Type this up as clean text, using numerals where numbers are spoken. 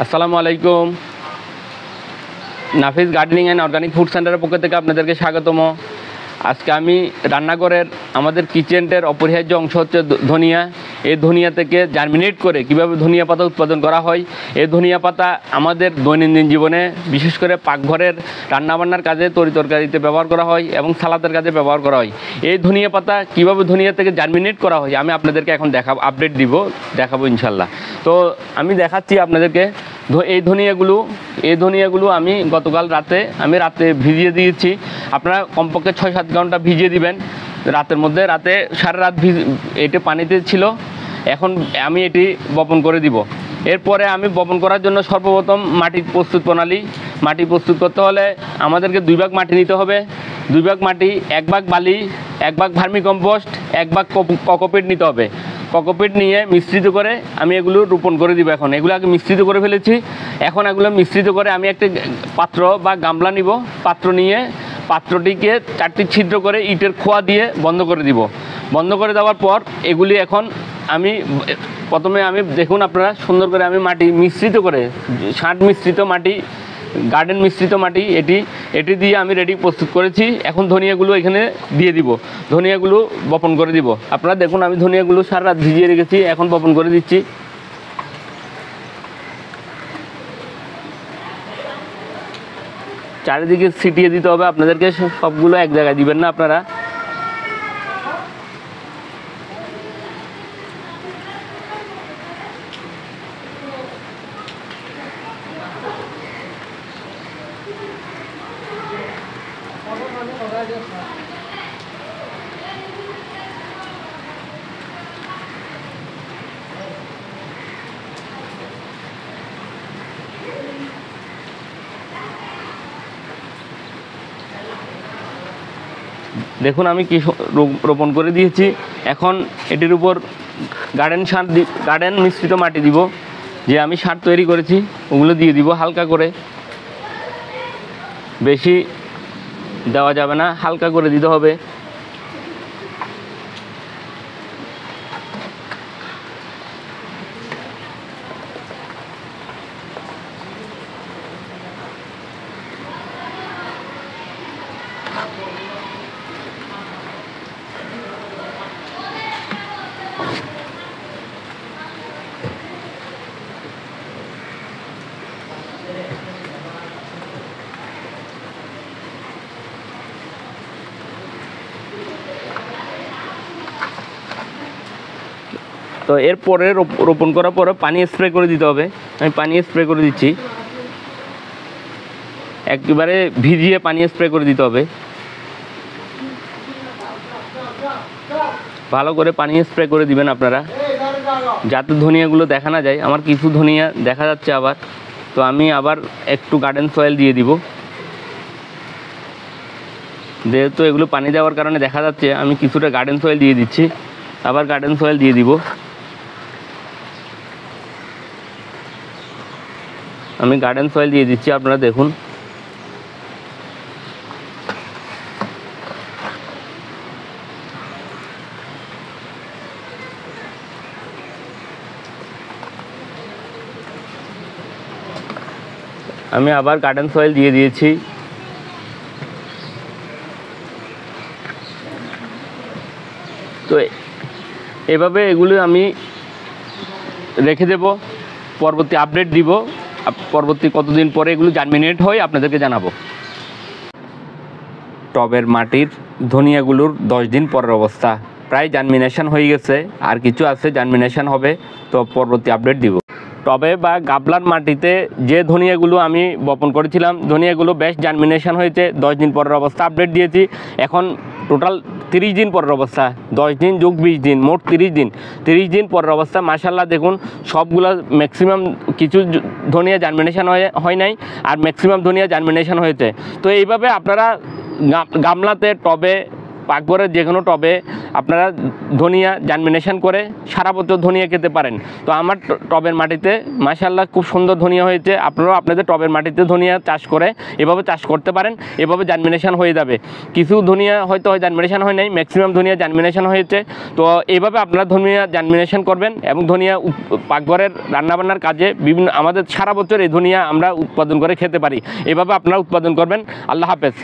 আসসালামু আলাইকুম। নাফিস gardening and organic food সেন্টারের পক্ষ থেকে আপনাদেরকে স্বাগতম। আজকে আমি রান্নাঘরের আমাদের কিচেনের অপরিহার্য অংশ হচ্ছে ধনিয়া। এই ধনিয়া থেকে জার্মিনেট করে কীভাবে ধনিয়া পাতা উৎপাদন করা হয়, এই ধনিয়া পাতা আমাদের দৈনন্দিন জীবনে বিশেষ করে পাকঘরের রান্নাবান্নার কাজে তরিতরকারিতে ব্যবহার করা হয় এবং সালাদের কাজে ব্যবহার করা হয়। এই ধনিয়া পাতা কীভাবে ধনিয়া থেকে জার্মিনেট করা হয় আমি আপনাদেরকে এখন আপডেট দেখাবো ইনশাল্লাহ। তো আমি দেখাচ্ছি আপনাদেরকে এই ধনিয়াগুলো আমি গতকাল রাতে ভিজিয়ে দিয়েছি। আপনারা কমপক্ষে 6-7 ঘন্টা ভিজিয়ে দিবেন রাতে সারা রাত এটি পানিতে ছিল। এখন আমি এটি বপন করে দিব। এরপরে আমি বপন করার জন্য সর্বপ্রথম মাটি প্রস্তুত করতে হলে আমাদেরকে 2 ভাগ মাটি নিতে হবে। 2 ভাগ মাটি, 1 ভাগ বালি, 1 ভাগ ভার্মি কম্পোস্ট, 1 ভাগ কোকোপিট নিতে হবে। কোকোপিট নিয়ে মিশ্রিত করে আমি এগুলো রোপণ করে দিব। এখন এগুলো আগে মিশ্রিত করে ফেলেছি। এখন এগুলো মিশ্রিত করে আমি একটা পাত্র বা গামলা নিব। পাত্র নিয়ে পাত্রটিকে 4টি ছিদ্র করে ইটের খোয়া দিয়ে বন্ধ করে দিব। বন্ধ করে দেওয়ার পর এগুলি এখন প্রথমে দেখুন আপনারা সুন্দর করে আমি মাটি মিশ্রিত করে সার মিশ্রিত মাটি, গার্ডেন মিশ্রিত মাটি এটি দিয়ে আমি রেডি প্রস্তুত করেছি। এখন ধনিয়াগুলো এখানে দিয়ে দিব, ধনিয়াগুলো বপন করে দিব। আপনারা দেখুন আমি ধনিয়াগুলো সারা রাত ভিজিয়ে রেখেছি, এখন বপন করে দিচ্ছি। চারিদিকে ছিটিয়ে দিতে হবে আপনাদেরকে, সবগুলো এক জায়গায় দিবেন না আপনারা। দেখুন আমি কি রোপণ করে দিয়েছি। এখন এটির উপর গার্ডেন মিশ্রিত মাটি দিব, যে আমি সার তৈরি করেছি ওগুলো দিয়ে দিব হালকা করে। বেশি দেওয়া যাবে না, হালকা করে দিতে হবে। তো এরপরে রোপণ করার পরে পানি স্প্রে করে দিতে হবে। আমি পানি স্প্রে করে দিচ্ছি, একেবারে ভিজিয়ে পানি স্প্রে করে দিতে হবে। ভালো করে পানি স্প্রে করে দিবেন আপনারা, যাতে ধনিয়াগুলো দেখা না যায়। আমার কিছু ধনিয়া দেখা যাচ্ছে আবার, তো আমি আবার একটু গার্ডেন সয়েল দিয়ে দিব। যেহেতু এগুলো পানি দেওয়ার কারণে দেখা যাচ্ছে, আমি কিছুটা গার্ডেন সয়েল দিয়ে দিচ্ছি। আবার গার্ডেন সয়েল দিয়ে দিব। আমি গার্ডেন সয়েল দিয়ে দিচ্ছি, আপনারা দেখুন। আমি আবার গার্ডেন সয়েল দিয়ে দিয়েছি। তো এভাবে এগুলো আমি রেখে দেব, পরবর্তী আপডেট দিব। পরবর্তী কতদিন পরে এগুলো জার্মিনেট হয় আপনাদেরকে জানাবো। টবের মাটির ধনিয়াগুলোর 10 দিন পরের অবস্থা, প্রায় জার্মিনেশন হয়ে গেছে, আর কিছু আছে জার্মিনেশন হবে, তো পরবর্তী আপডেট দিব। টবে বা গাবলার মাটিতে যে ধনিয়াগুলো আমি বপন করেছিলাম, ধনিয়াগুলো বেশ জার্মিনেশন হয়েছে। 10 দিন পরের অবস্থা আপডেট দিয়েছি। এখন টোটাল 30 দিন পরের অবস্থা, 10 দিন যোগ 20 দিন, মোট 30 দিন পরের অবস্থা। মাশাআল্লাহ দেখুন সবগুলো ম্যাক্সিমাম, কিছু ধনিয়া জার্মিনেশন হয় নাই, আর ম্যাক্সিমাম ধনিয়া জার্মিনেশন হয়েছে। তো এইভাবে আপনারা গামলাতে, টবে পাকঘরের যে কোনো টবে আপনারা ধনিয়া জার্মিনেশন করে সারা বছর ধনিয়া খেতে পারেন। তো আমার টবের মাটিতে মাশাআল্লাহ খুব সুন্দর ধনিয়া হয়েছে। আপনারাও আপনাদের টবের মাটিতে ধনিয়া চাষ করে এভাবে চাষ করতে পারেন, এভাবে জার্মিনেশন হয়ে যাবে। কিছু ধনিয়া হয়তো জার্মিনেশন হয় নাই, ম্যাক্সিমাম ধনিয়া জার্মিনেশন হয়েছে। তো এইভাবে আপনারা ধনিয়া জার্মিনেশন করবেন এবং ধনিয়া পাকঘরের রান্নাবান্নার কাজে বিভিন্ন আমাদের সারা বছর এই ধনিয়া আমরা উৎপাদন করে খেতে পারি। এভাবে আপনারা উৎপাদন করবেন। আল্লাহ হাফেজ।